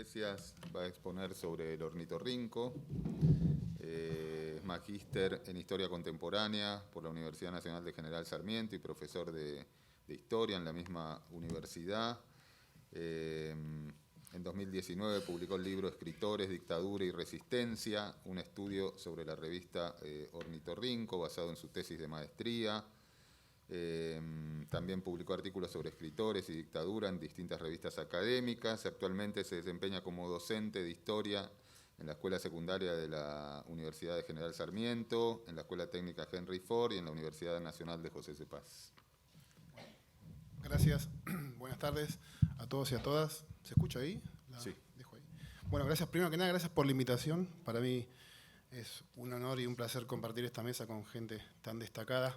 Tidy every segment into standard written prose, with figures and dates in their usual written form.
conferencias, va a exponer sobre el ornitorrinco. Es magíster en Historia Contemporánea por la Universidad Nacional de General Sarmiento y profesor de Historia en la misma universidad. En 2019 publicó el libro Escritores, Dictadura y Resistencia, un estudio sobre la revista Ornitorrinco basado en su tesis de maestría. También publicó artículos sobre escritores y dictadura en distintas revistas académicas. Actualmente se desempeña como docente de historia en la Escuela Secundaria de la Universidad de General Sarmiento, en la Escuela Técnica Henry Ford y en la Universidad Nacional de José C. Paz. Gracias. Buenas tardes a todos y a todas. ¿Se escucha ahí? Sí. Dejo ahí. Bueno, gracias. Primero que nada, gracias por la invitación. Para mí es un honor y un placer compartir esta mesa con gente tan destacada.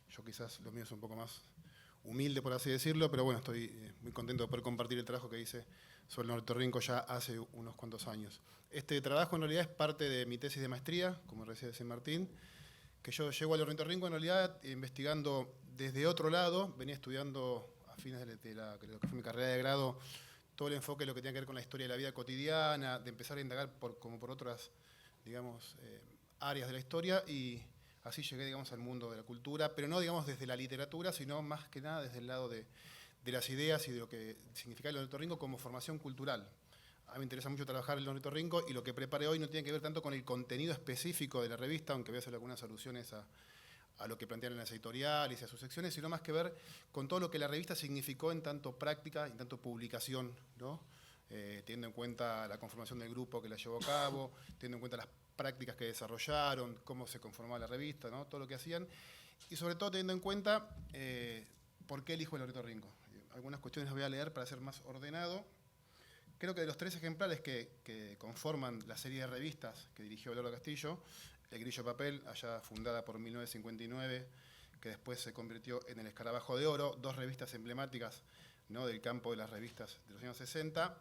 Yo quizás lo mío es un poco más humilde, por así decirlo, pero bueno, estoy muy contento de poder compartir el trabajo que hice sobre el ornitorrinco ya hace unos cuantos años. Este trabajo en realidad es parte de mi tesis de maestría, como decía Martín, que yo llego al ornitorrinco en realidad investigando desde otro lado. Venía estudiando a fines de lo que fue mi carrera de grado todo el enfoque de lo que tenía que ver con la historia de la vida cotidiana, de empezar a indagar como por otras, digamos, áreas de la historia, y así llegué, digamos, al mundo de la cultura, pero no, digamos, desde la literatura, sino más que nada desde el lado de las ideas y de lo que significa el ornitorrinco como formación cultural. A mí me interesa mucho trabajar el ornitorrinco, y lo que preparé hoy no tiene que ver tanto con el contenido específico de la revista, aunque voy a hacer algunas alusiones a lo que plantean en las editoriales y a sus secciones, sino más que ver con todo lo que la revista significó en tanto práctica y en tanto publicación, ¿no? Teniendo en cuenta la conformación del grupo que la llevó a cabo, teniendo en cuenta las prácticas que desarrollaron, cómo se conformaba la revista, ¿no? Todo lo que hacían, y sobre todo teniendo en cuenta por qué elijo el ornitorrinco. Algunas cuestiones las voy a leer para ser más ordenado. Creo que de los 3 ejemplares que conforman la serie de revistas que dirigió Abelardo Castillo, El Grillo de Papel, allá fundada por 1959, que después se convirtió en El Escarabajo de Oro, 2 revistas emblemáticas, ¿no?, del campo de las revistas de los años 60.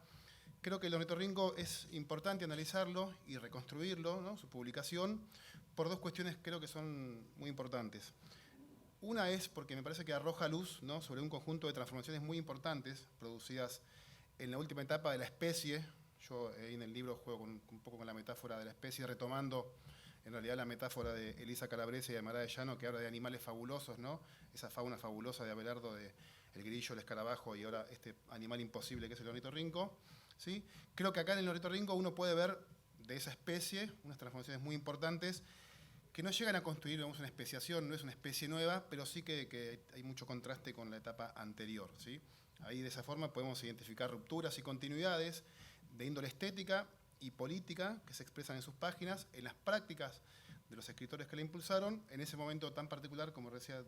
Creo que el ornitorrinco es importante analizarlo y reconstruirlo, ¿no?, su publicación, por 2 cuestiones creo que son muy importantes. Una es porque me parece que arroja luz, ¿no?, sobre un conjunto de transformaciones muy importantes producidas en la última etapa de la especie. Yo en el libro juego un poco con la metáfora de la especie, retomando en realidad la metáfora de Elisa Calabrese y Amará de Llano, que habla de animales fabulosos, ¿no?, esa fauna fabulosa de Abelardo, de el grillo, el escarabajo, y ahora este animal imposible que es el ornitorrinco, ¿sí? Creo que acá en el ornitorrinco uno puede ver de esa especie unas transformaciones muy importantes que no llegan a construir, digamos, una especiación, no es una especie nueva, pero sí que hay mucho contraste con la etapa anterior, ¿sí? Ahí de esa forma podemos identificar rupturas y continuidades de índole estética y política que se expresan en sus páginas, en las prácticas de los escritores que la impulsaron, en ese momento tan particular, como decía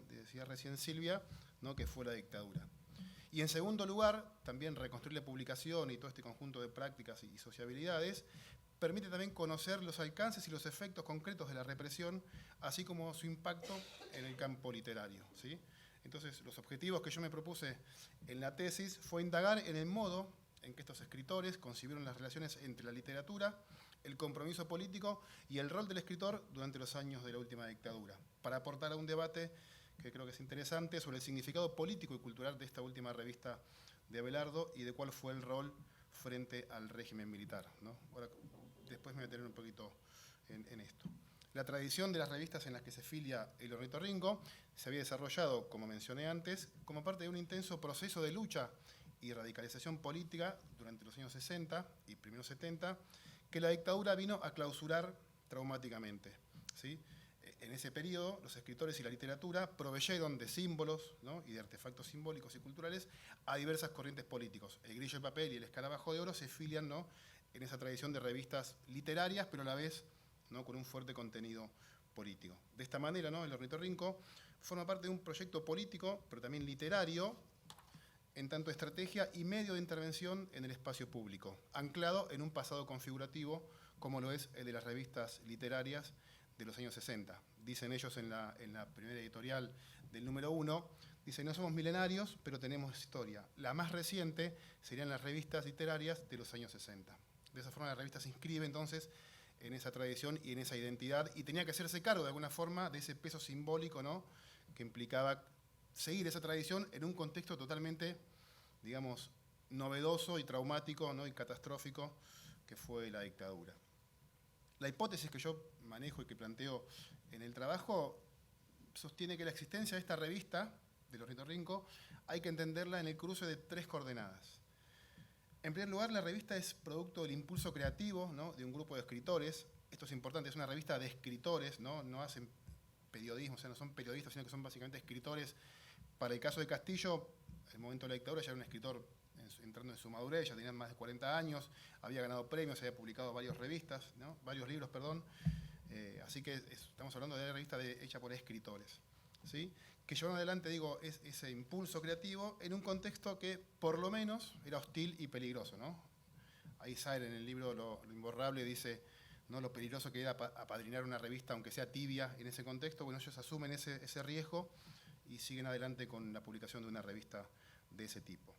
recién Silvia, ¿no?, que fue la dictadura. Y en segundo lugar, también reconstruir la publicación y todo este conjunto de prácticas y sociabilidades permite también conocer los alcances y los efectos concretos de la represión, así como su impacto en el campo literario, ¿sí? Entonces, los objetivos que yo me propuse en la tesis fue indagar en el modo en que estos escritores concibieron las relaciones entre la literatura, el compromiso político y el rol del escritor durante los años de la última dictadura, para aportar a un debate que creo que es interesante sobre el significado político y cultural de esta última revista de Abelardo y de cuál fue el rol frente al régimen militar, ¿no? Ahora, después me voy a detener un poquito en esto. La tradición de las revistas en las que se filia el ornitorrinco se había desarrollado, como mencioné antes, como parte de un intenso proceso de lucha y radicalización política durante los años 60 y primeros 70, que la dictadura vino a clausurar traumáticamente, ¿sí? En ese periodo, los escritores y la literatura proveyeron de símbolos, ¿no?, y de artefactos simbólicos y culturales a diversas corrientes políticos. El Grillo de Papel y el Escarabajo de Oro se filian, ¿no?, en esa tradición de revistas literarias, pero a la vez, ¿no?, con un fuerte contenido político. De esta manera, ¿no?, el ornitorrinco forma parte de un proyecto político, pero también literario, en tanto estrategia y medio de intervención en el espacio público, anclado en un pasado configurativo como lo es el de las revistas literarias de los años 60. Dicen ellos en la primera editorial del número 1, dicen: no somos milenarios, pero tenemos historia. La más reciente serían las revistas literarias de los años 60. De esa forma la revista se inscribe entonces en esa tradición y en esa identidad, y tenía que hacerse cargo de alguna forma de ese peso simbólico, ¿no?, que implicaba seguir esa tradición en un contexto totalmente, digamos, novedoso y traumático, ¿no? Y catastrófico que fue la dictadura. La hipótesis que yo manejo y que planteo en el trabajo sostiene que la existencia de esta revista, del Ornitorrinco, hay que entenderla en el cruce de 3 coordenadas. En primer lugar, la revista es producto del impulso creativo, ¿no? De un grupo de escritores. Esto es importante, es una revista de escritores, no hacen periodismo, o sea, no son periodistas, sino que son básicamente escritores. Para el caso de Castillo, en el momento de la dictadura ya era un escritor entrando en su madurez, ya tenía más de 40 años, había ganado premios, había publicado varios libros, así que estamos hablando de una revista hecha por escritores, ¿sí? Que llevaron adelante, digo, ese impulso creativo en un contexto que por lo menos era hostil y peligroso, ¿no? Ahí Saer en el libro Lo Imborrable dice, ¿no?, lo peligroso que era apadrinar una revista, aunque sea tibia en ese contexto. Bueno, ellos asumen ese riesgo y siguen adelante con la publicación de una revista de ese tipo.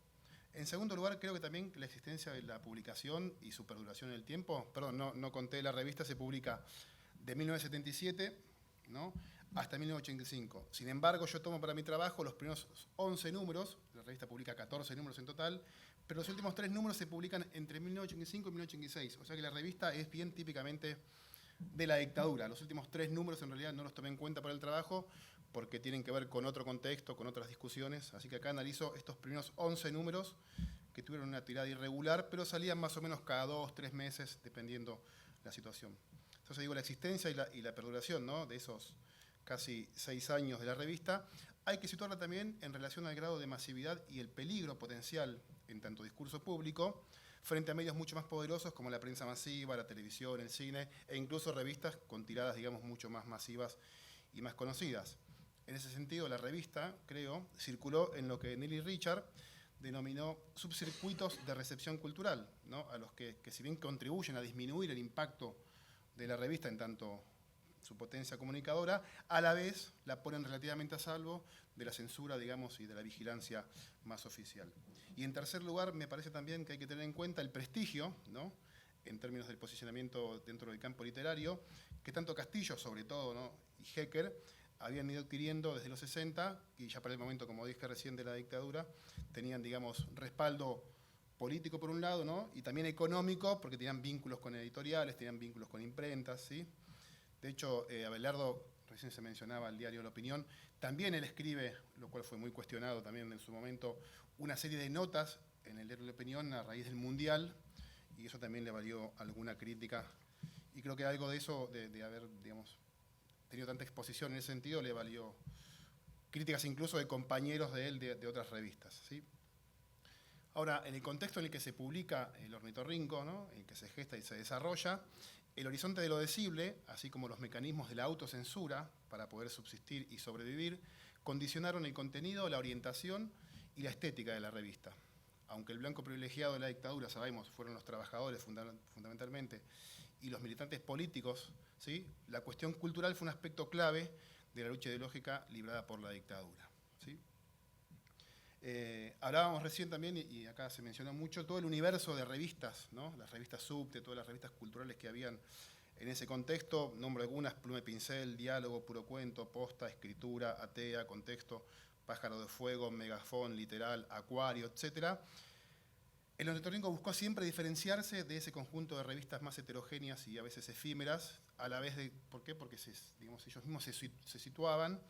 En segundo lugar, creo que también la existencia de la publicación y su perduración en el tiempo, no conté, la revista se publica de 1977, ¿no?, hasta 1985. Sin embargo, yo tomo para mi trabajo los primeros 11 números, la revista publica 14 números en total, pero los últimos 3 números se publican entre 1985 y 1986, o sea que la revista es bien típicamente de la dictadura. Los últimos 3 números en realidad no los tomé en cuenta para el trabajo porque tienen que ver con otro contexto, con otras discusiones, así que acá analizo estos primeros 11 números que tuvieron una tirada irregular, pero salían más o menos cada 2 o 3 meses, dependiendo la situación. Entonces digo, la existencia y la perduración, ¿no?, de esos casi 6 años de la revista, hay que situarla también en relación al grado de masividad y el peligro potencial en tanto discurso público, frente a medios mucho más poderosos como la prensa masiva, la televisión, el cine, e incluso revistas con tiradas, digamos, mucho más masivas y más conocidas. En ese sentido, la revista, creo, circuló en lo que Nelly Richard denominó subcircuitos de recepción cultural, ¿no?, a los que si bien contribuyen a disminuir el impacto de la revista en tanto su potencia comunicadora, a la vez la ponen relativamente a salvo de la censura, digamos, y de la vigilancia más oficial. Y en tercer lugar, me parece también que hay que tener en cuenta el prestigio, ¿no?, en términos del posicionamiento dentro del campo literario, que tanto Castillo, sobre todo, ¿no?, y Hecker habían ido adquiriendo desde los 60, y ya para el momento, como dije recién, de la dictadura, tenían, digamos, respaldo político por un lado, ¿no?, y también económico, porque tenían vínculos con editoriales, tenían vínculos con imprentas, ¿sí? De hecho, Abelardo, recién se mencionaba el diario La Opinión, también él escribe, lo cual fue muy cuestionado también en su momento, una serie de notas en el diario La Opinión a raíz del Mundial, y eso también le valió alguna crítica. Y creo que algo de eso, de haber, digamos, tenido tanta exposición en ese sentido, le valió críticas incluso de compañeros de él de otras revistas, ¿sí? Ahora, en el contexto en el que se publica El Ornitorrinco, ¿no?, en el que se gesta y se desarrolla, el horizonte de lo decible, así como los mecanismos de la autocensura para poder subsistir y sobrevivir, condicionaron el contenido, la orientación y la estética de la revista. Aunque el blanco privilegiado de la dictadura, sabemos, fueron los trabajadores fundamentalmente y los militantes políticos, ¿sí?, la cuestión cultural fue un aspecto clave de la lucha ideológica librada por la dictadura, ¿sí? Hablábamos recién también, y acá se mencionó mucho, todo el universo de revistas, ¿no?, las revistas Subte, todas las revistas culturales que habían en ese contexto. Nombro algunas: Pluma y Pincel, Diálogo, Puro Cuento, Posta, Escritura, Atea, Contexto, Pájaro de Fuego, Megafón, Literal, Acuario, etc. El Ornitorrinco buscó siempre diferenciarse de ese conjunto de revistas más heterogéneas y a veces efímeras, a la vez de, ¿por qué? Porque digamos, ellos mismos se situaban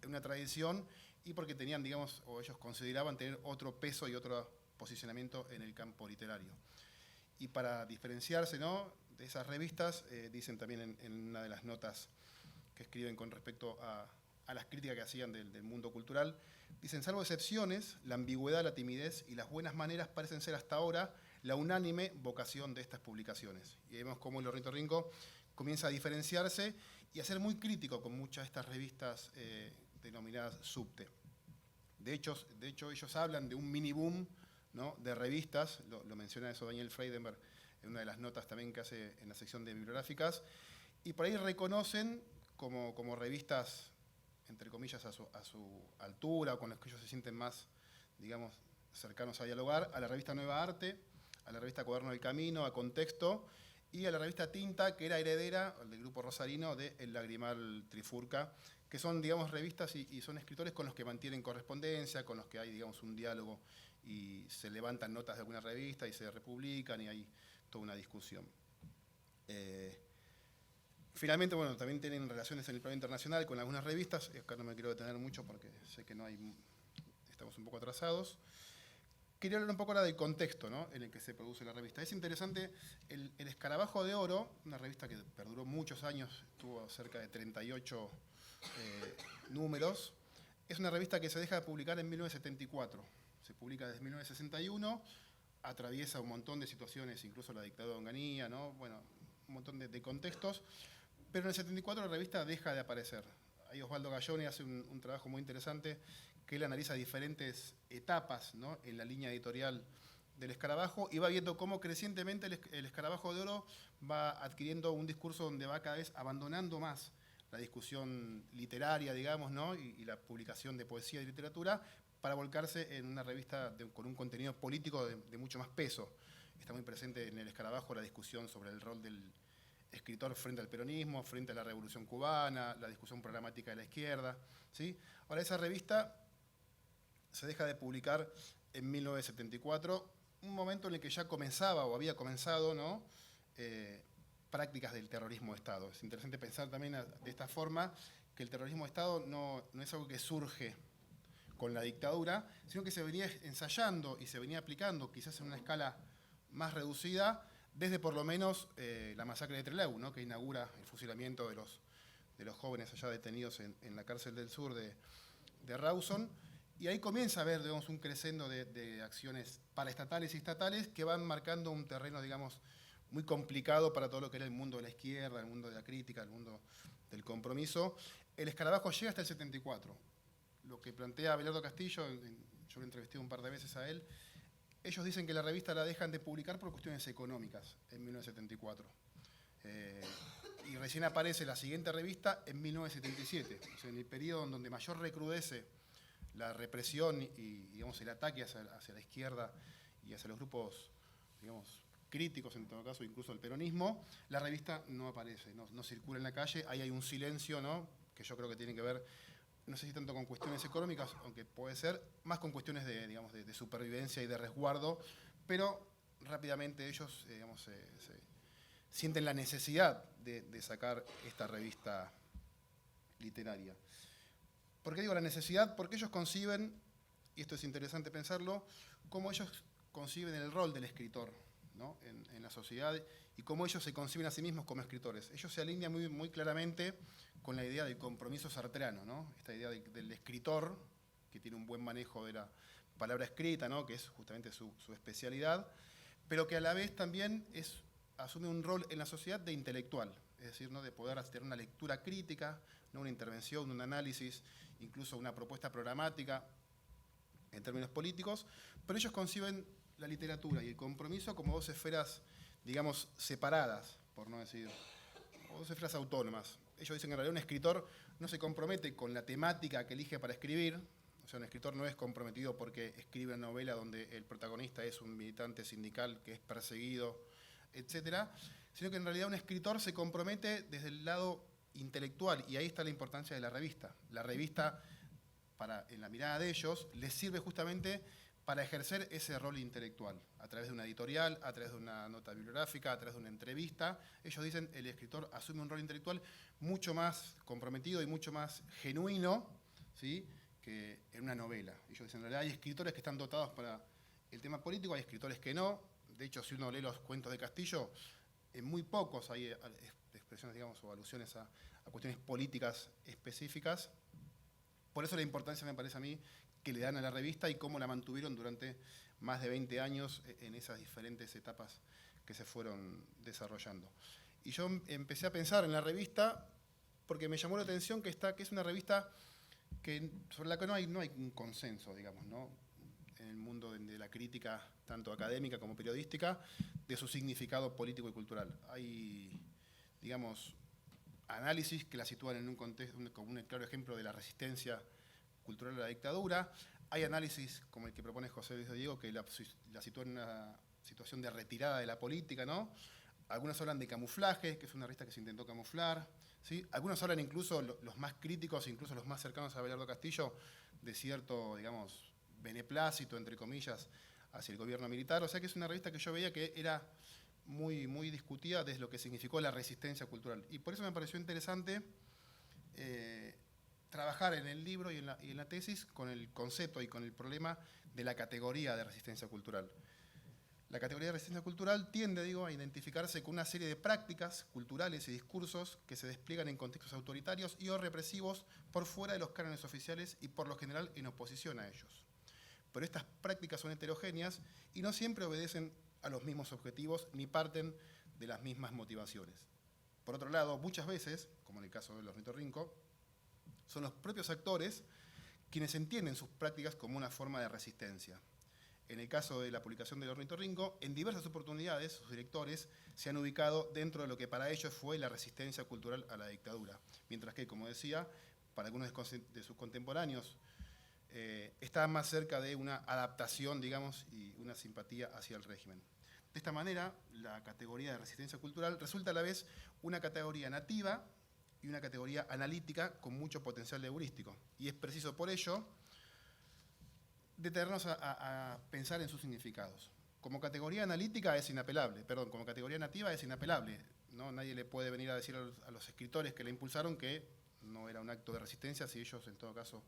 en una tradición y porque tenían, digamos, o ellos consideraban tener otro peso y otro posicionamiento en el campo literario. Y para diferenciarse, ¿no?, de esas revistas, dicen también en una de las notas que escriben con respecto a las críticas que hacían del mundo cultural, dicen: salvo excepciones, la ambigüedad, la timidez y las buenas maneras parecen ser hasta ahora la unánime vocación de estas publicaciones. Y vemos cómo el Ornitorrinco comienza a diferenciarse y a ser muy crítico con muchas de estas revistas denominadas Subte. De hecho, ellos hablan de un mini boom, ¿no?, de revistas, lo menciona eso Daniel Freidenberg en una de las notas también que hace en la sección de bibliográficas, y por ahí reconocen como revistas, entre comillas, a su altura, o con las que ellos se sienten más, digamos, cercanos a dialogar, a la revista Nueva Arte, a la revista Cuaderno del Camino, a Contexto, y a la revista Tinta, que era heredera del grupo rosarino de El Lagrimal Trifurca, que son, digamos, revistas y son escritores con los que mantienen correspondencia, con los que hay, digamos, un diálogo y se levantan notas de alguna revista y se republican y hay toda una discusión. Finalmente, bueno, también tienen relaciones en el plano internacional con algunas revistas. Acá no me quiero detener mucho porque sé que estamos un poco atrasados. Quería hablar un poco ahora del contexto, ¿no?, en el que se produce la revista. Es interesante, el Escarabajo de Oro, una revista que perduró muchos años, tuvo cerca de 38 números, es una revista que se deja de publicar en 1974. Se publica desde 1961, atraviesa un montón de situaciones, incluso la dictadura de Onganía, ¿no?, bueno, un montón de contextos, pero en el 74 la revista deja de aparecer. Ahí Osvaldo Galloni hace un trabajo muy interesante, que él analiza diferentes etapas, ¿no?, en la línea editorial del Escarabajo y va viendo cómo crecientemente el Escarabajo de Oro va adquiriendo un discurso donde va cada vez abandonando más la discusión literaria, digamos, ¿no?, y la publicación de poesía y literatura para volcarse en una revista con un contenido político de mucho más peso. Está muy presente en el Escarabajo la discusión sobre el rol del escritor frente al peronismo, frente a la Revolución Cubana, la discusión programática de la izquierda, ¿sí? Ahora, esa revista se deja de publicar en 1974, un momento en el que ya comenzaba o había comenzado, ¿no?, prácticas del terrorismo de Estado. Es interesante pensar también de esta forma que el terrorismo de Estado no es algo que surge con la dictadura, sino que se venía ensayando y se venía aplicando, quizás en una escala más reducida, desde por lo menos la masacre de Trelew, ¿no?, que inaugura el fusilamiento de los jóvenes allá detenidos en la cárcel del sur de Rawson. Y ahí comienza a haber, digamos, un crescendo de acciones paraestatales y estatales que van marcando un terreno, digamos, muy complicado para todo lo que era el mundo de la izquierda, el mundo de la crítica, el mundo del compromiso. El Escarabajo llega hasta el 74. Lo que plantea Abelardo Castillo, yo lo entrevisté un par de veces a él, ellos dicen que la revista la dejan de publicar por cuestiones económicas en 1974. Y recién aparece la siguiente revista en 1977, o sea, en el periodo en donde mayor recrudece la represión y digamos, el ataque hacia la izquierda y hacia los grupos, digamos, críticos, en todo caso, incluso el peronismo, la revista no aparece, no circula en la calle. Ahí hay un silencio, ¿no?, que yo creo que tiene que ver, no sé si tanto con cuestiones económicas, aunque puede ser, más con cuestiones de supervivencia y de resguardo, pero rápidamente ellos digamos, sienten la necesidad de sacar esta revista literaria. ¿Por qué digo la necesidad? Porque ellos conciben, y esto es interesante pensarlo, cómo ellos conciben el rol del escritor, ¿no?, en la sociedad y cómo ellos se conciben a sí mismos como escritores. Ellos se alinean muy, muy claramente con la idea del compromiso sartreano, ¿no?, esta idea del escritor, que tiene un buen manejo de la palabra escrita, ¿no?, que es justamente su especialidad, pero que a la vez también asume un rol en la sociedad de intelectual, es decir, ¿no?, de poder tener una lectura crítica, ¿no?, una intervención, un análisis, incluso una propuesta programática en términos políticos, pero ellos conciben la literatura y el compromiso como dos esferas, digamos, separadas, por no decir, o dos esferas autónomas. Ellos dicen que en realidad un escritor no se compromete con la temática que elige para escribir, o sea, un escritor no es comprometido porque escribe una novela donde el protagonista es un militante sindical que es perseguido, etcétera, sino que en realidad un escritor se compromete desde el lado intelectual, y ahí está la importancia de la revista. La revista, en la mirada de ellos, les sirve justamente para ejercer ese rol intelectual, a través de una editorial, a través de una nota bibliográfica, a través de una entrevista. Ellos dicen que el escritor asume un rol intelectual mucho más comprometido y mucho más genuino, ¿sí?, que en una novela. Ellos dicen, en realidad hay escritores que están dotados para el tema político, hay escritores que no. De hecho, si uno lee los cuentos de Castillo, en muy pocos hay expresiones, digamos, o alusiones a cuestiones políticas específicas. Por eso la importancia, me parece a mí, que le dan a la revista y cómo la mantuvieron durante más de 20 años en esas diferentes etapas que se fueron desarrollando. Y yo empecé a pensar en la revista porque me llamó la atención que es una revista sobre la que no hay un consenso, digamos, ¿no?, en el mundo de la crítica, tanto académica como periodística, de su significado político y cultural. Hay, digamos, análisis que la sitúan en un contexto, como un claro ejemplo de la resistencia cultural a la dictadura. Hay análisis, como el que propone José Luis de Diego, que la sitúa en una situación de retirada de la política, ¿no? Algunos hablan de camuflaje, que es una revista que se intentó camuflar, ¿sí? Algunos hablan, incluso los más críticos, incluso los más cercanos a Abelardo Castillo, de cierto, digamos, beneplácito, entre comillas, hacia el gobierno militar. O sea que es una revista que yo veía que era muy, muy discutida desde lo que significó la resistencia cultural. Y por eso me pareció interesante trabajar en el libro y en la tesis con el concepto y con el problema de la categoría de resistencia cultural. La categoría de resistencia cultural tiende, a identificarse con una serie de prácticas culturales y discursos que se despliegan en contextos autoritarios y o represivos por fuera de los cánones oficiales y por lo general en oposición a ellos. Pero estas prácticas son heterogéneas y no siempre obedecen a los mismos objetivos ni parten de las mismas motivaciones. Por otro lado, muchas veces, como en el caso del ornitorrinco, son los propios actores quienes entienden sus prácticas como una forma de resistencia. En el caso de la publicación del ornitorrinco, en diversas oportunidades sus directores se han ubicado dentro de lo que para ellos fue la resistencia cultural a la dictadura, mientras que, como decía, para algunos de sus contemporáneos está más cerca de una adaptación, y una simpatía hacia el régimen. De esta manera, la categoría de resistencia cultural resulta a la vez una categoría nativa y una categoría analítica con mucho potencial heurístico. Y es preciso por ello detenernos a pensar en sus significados. Como categoría analítica es inapelable, como categoría nativa es inapelable, ¿no? Nadie le puede venir a decir a los escritores que la impulsaron que no era un acto de resistencia si ellos en todo caso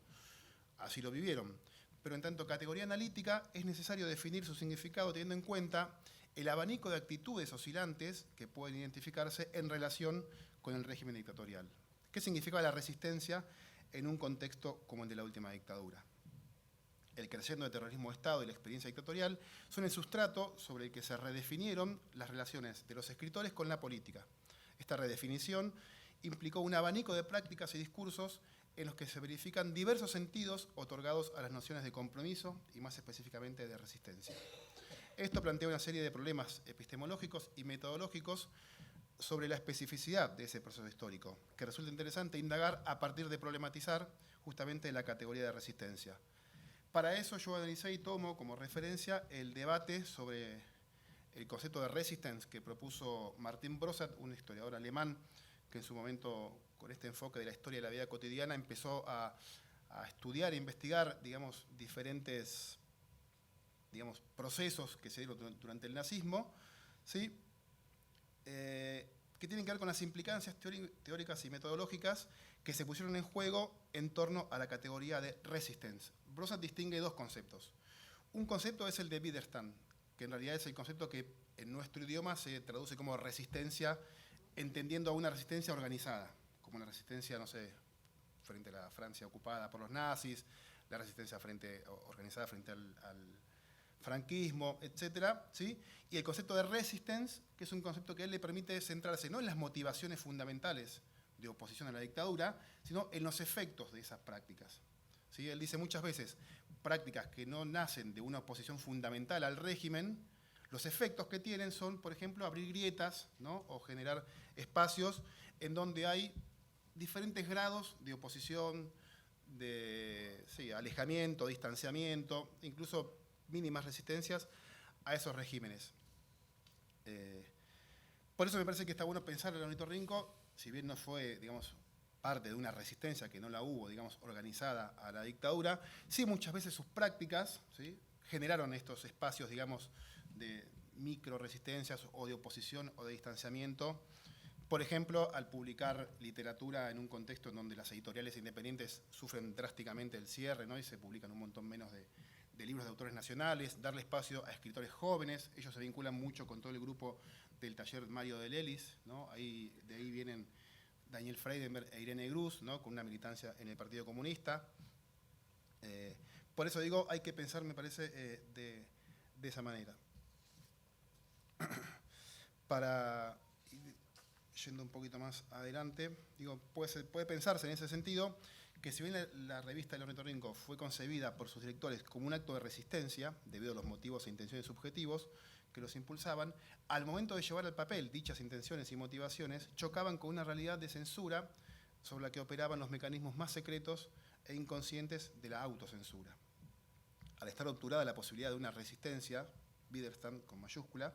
así lo vivieron. Pero en tanto categoría analítica es necesario definir su significado teniendo en cuenta el abanico de actitudes oscilantes que pueden identificarse en relación con el régimen dictatorial. ¿Qué significa la resistencia en un contexto como el de la última dictadura? El crescendo de terrorismo de Estado y la experiencia dictatorial son el sustrato sobre el que se redefinieron las relaciones de los escritores con la política. Esta redefinición implicó un abanico de prácticas y discursos en los que se verifican diversos sentidos otorgados a las nociones de compromiso y más específicamente de resistencia. Esto plantea una serie de problemas epistemológicos y metodológicos sobre la especificidad de ese proceso histórico, que resulta interesante indagar a partir de problematizar justamente la categoría de resistencia. Para eso yo analicé y tomo como referencia el debate sobre el concepto de resistance que propuso Martin Brossat, un historiador alemán que en su momento, con este enfoque de la historia de la vida cotidiana, empezó a estudiar e investigar, diferentes procesos que se dieron durante el nazismo, ¿sí? Que tienen que ver con las implicancias teóricas y metodológicas que se pusieron en juego en torno a la categoría de resistance. Brossat distingue dos conceptos. Un concepto es el de Widerstand, que en realidad es el concepto que en nuestro idioma se traduce como resistencia, entendiendo a una resistencia organizada, como una resistencia, frente a la Francia ocupada por los nazis, la resistencia organizada frente al franquismo, etc. ¿Sí? Y el concepto de resistance, que es un concepto que a él le permite centrarse no en las motivaciones fundamentales de oposición a la dictadura, sino en los efectos de esas prácticas. ¿Sí? Él dice muchas veces, prácticas que no nacen de una oposición fundamental al régimen, los efectos que tienen son, por ejemplo, abrir grietas, ¿no? O generar espacios en donde hay diferentes grados de oposición, de alejamiento, distanciamiento, incluso mínimas resistencias a esos regímenes. Por eso me parece que está bueno pensar el ornitorrinco, si bien no fue, parte de una resistencia que no la hubo, organizada a la dictadura, sí muchas veces sus prácticas, ¿sí? Generaron estos espacios, de micro resistencias o de oposición o de distanciamiento. Por ejemplo, al publicar literatura en un contexto en donde las editoriales independientes sufren drásticamente el cierre, ¿no? Y se publican un montón menos de libros de autores nacionales, darle espacio a escritores jóvenes. Ellos se vinculan mucho con todo el grupo del taller Mario de Lelis, ¿no? De ahí vienen Daniel Freidenberg e Irene Grus, ¿no? Con una militancia en el Partido Comunista. Por eso digo, hay que pensar, me parece, de esa manera. Para ir yendo un poquito más adelante, puede pensarse en ese sentido que si bien la revista El Ornitorrinco fue concebida por sus directores como un acto de resistencia, debido a los motivos e intenciones subjetivos que los impulsaban, al momento de llevar al papel dichas intenciones y motivaciones, chocaban con una realidad de censura sobre la que operaban los mecanismos más secretos e inconscientes de la autocensura. Al estar obturada la posibilidad de una resistencia, Widerstand con mayúscula,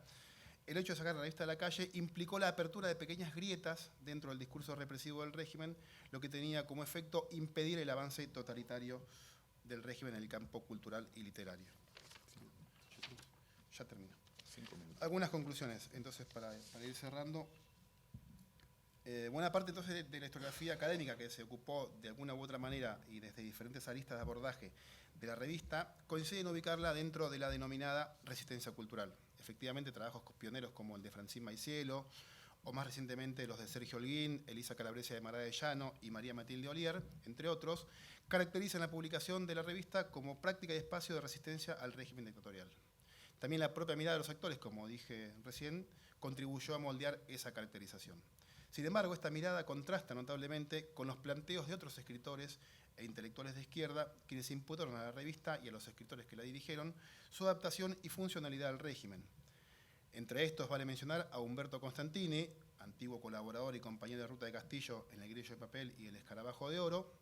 el hecho de sacar la revista a la calle implicó la apertura de pequeñas grietas dentro del discurso represivo del régimen, lo que tenía como efecto impedir el avance totalitario del régimen en el campo cultural y literario. Ya termino. 5 minutos. Algunas conclusiones, entonces, para ir cerrando. Buena parte entonces de la historiografía académica que se ocupó de alguna u otra manera y desde diferentes aristas de abordaje de la revista coincide en ubicarla dentro de la denominada resistencia cultural. Efectivamente, trabajos pioneros como el de Francine Maicielo, o más recientemente los de Sergio Holguín, Elisa Calabresia de Mará de Llano y María Matilde Olier, entre otros, caracterizan la publicación de la revista como práctica y espacio de resistencia al régimen dictatorial. También la propia mirada de los actores, como dije recién, contribuyó a moldear esa caracterización. Sin embargo, esta mirada contrasta notablemente con los planteos de otros escritores e intelectuales de izquierda, quienes imputaron a la revista y a los escritores que la dirigieron su adaptación y funcionalidad al régimen. Entre estos vale mencionar a Humberto Constantini, antiguo colaborador y compañero de ruta de Castillo en El Grillo de Papel y El Escarabajo de Oro,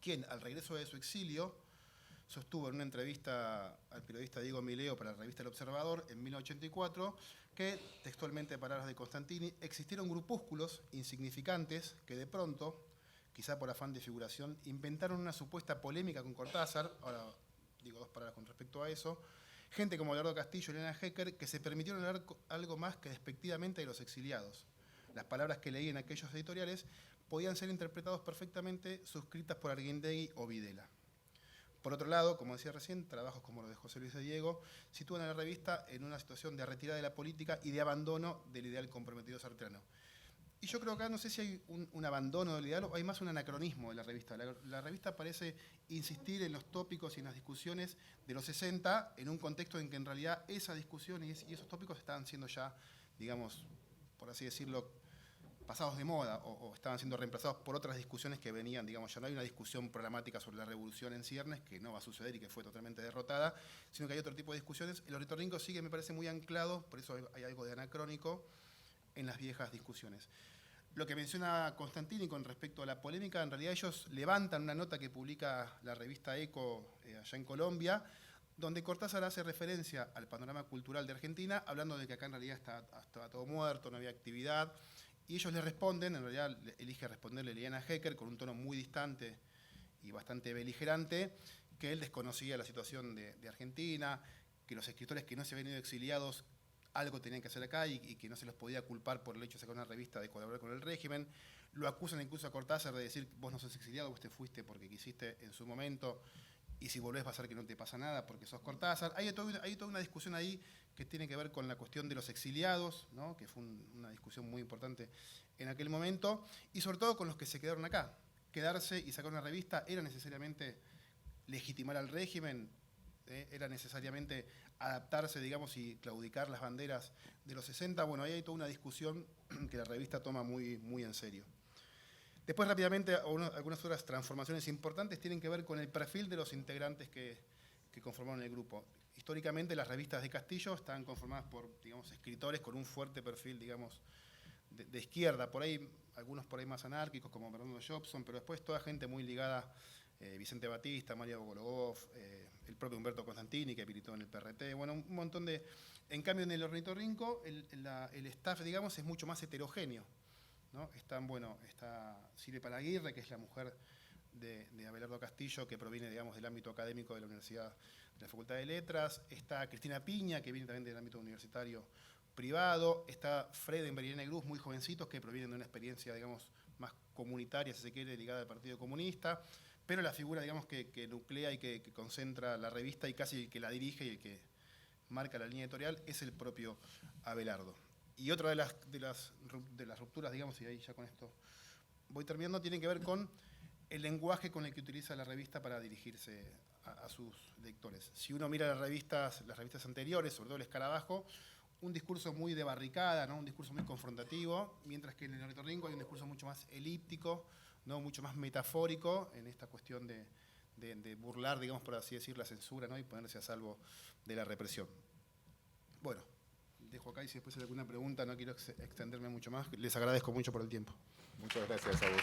quien al regreso de su exilio sostuvo en una entrevista al periodista Diego Mileo para la revista El Observador en 1984 que, textualmente palabras de Constantini, existieron grupúsculos insignificantes que de pronto, quizá por afán de figuración, inventaron una supuesta polémica con Cortázar, ahora digo dos palabras con respecto a eso, gente como Eduardo Castillo y Elena Hecker, que se permitieron hablar algo más que despectivamente de los exiliados. Las palabras que leí en aquellos editoriales podían ser interpretadas perfectamente suscritas por Arguindegui o Videla. Por otro lado, como decía recién, trabajos como los de José Luis de Diego sitúan a la revista en una situación de retirada de la política y de abandono del ideal comprometido sartreano. Y yo creo que acá no sé si hay un abandono del ideal o hay más un anacronismo de la revista. La revista parece insistir en los tópicos y en las discusiones de los 60 en un contexto en que en realidad esa discusión y esos tópicos estaban siendo ya, digamos, por así decirlo, pasados de moda o estaban siendo reemplazados por otras discusiones que venían, digamos, ya no hay una discusión programática sobre la revolución en ciernes, que no va a suceder y que fue totalmente derrotada, sino que hay otro tipo de discusiones. El ornitorrinco sigue, me parece, muy anclado, por eso hay algo de anacrónico en las viejas discusiones. Lo que menciona Constantini con respecto a la polémica, en realidad ellos levantan una nota que publica la revista Eco allá en Colombia, donde Cortázar hace referencia al panorama cultural de Argentina, hablando de que acá en realidad estaba todo muerto, no había actividad. Y ellos le responden, en realidad elige responderle Liliana Hecker con un tono muy distante y bastante beligerante, que él desconocía la situación de Argentina, que los escritores que no se habían ido exiliados algo tenían que hacer acá y que no se los podía culpar por el hecho de sacar una revista de colaborar con el régimen. Lo acusan incluso a Cortázar de decir, vos no sos exiliado, vos te fuiste porque quisiste en su momento, y si volvés va a ser que no te pasa nada porque sos Cortázar. Hay toda una discusión ahí que tiene que ver con la cuestión de los exiliados, ¿no? Que fue una discusión muy importante en aquel momento, y sobre todo con los que se quedaron acá. Quedarse y sacar una revista era necesariamente legitimar al régimen, era necesariamente adaptarse, digamos, y claudicar las banderas de los 60. Bueno, ahí hay toda una discusión que la revista toma muy, muy en serio. Después, rápidamente, algunas otras transformaciones importantes tienen que ver con el perfil de los integrantes que conformaron el grupo. Históricamente, las revistas de Castillo estaban conformadas por, digamos, escritores con un fuerte perfil, digamos, de izquierda. Por ahí, algunos por ahí más anárquicos, como Bernardo Jobson, pero después toda gente muy ligada, Vicente Batista, Mario Gologov, el propio Humberto Constantini, que militó en el PRT, bueno, un montón de... En cambio, en el ornitorrinco, el staff, digamos, es mucho más heterogéneo, ¿no? Está Silvia Palaguirre, que es la mujer de Abelardo Castillo, que proviene, digamos, del ámbito académico de la Universidad de la Facultad de Letras. Está Cristina Piña, que viene también del ámbito universitario privado. Está Fred y Marilena Cruz, muy jovencitos, que provienen de una experiencia, digamos, más comunitaria, si se quiere, ligada al Partido Comunista. Pero la figura, digamos, que nuclea y que concentra la revista y casi que la dirige y el que marca la línea editorial es el propio Abelardo. Y otra de las rupturas, digamos, y ahí ya con esto voy terminando, tiene que ver con el lenguaje con el que utiliza la revista para dirigirse a sus lectores. Si uno mira las revistas anteriores, sobre todo El Escarabajo, un discurso muy de barricada, ¿no? Un discurso muy confrontativo, mientras que en el ornitorrinco hay un discurso mucho más elíptico, ¿no? Mucho más metafórico en esta cuestión de burlar, digamos, por así decir, la censura, ¿no? Y ponerse a salvo de la represión. Bueno, dejo acá y si después hay alguna pregunta, no quiero extenderme mucho más. Les agradezco mucho por el tiempo. Muchas gracias a vos.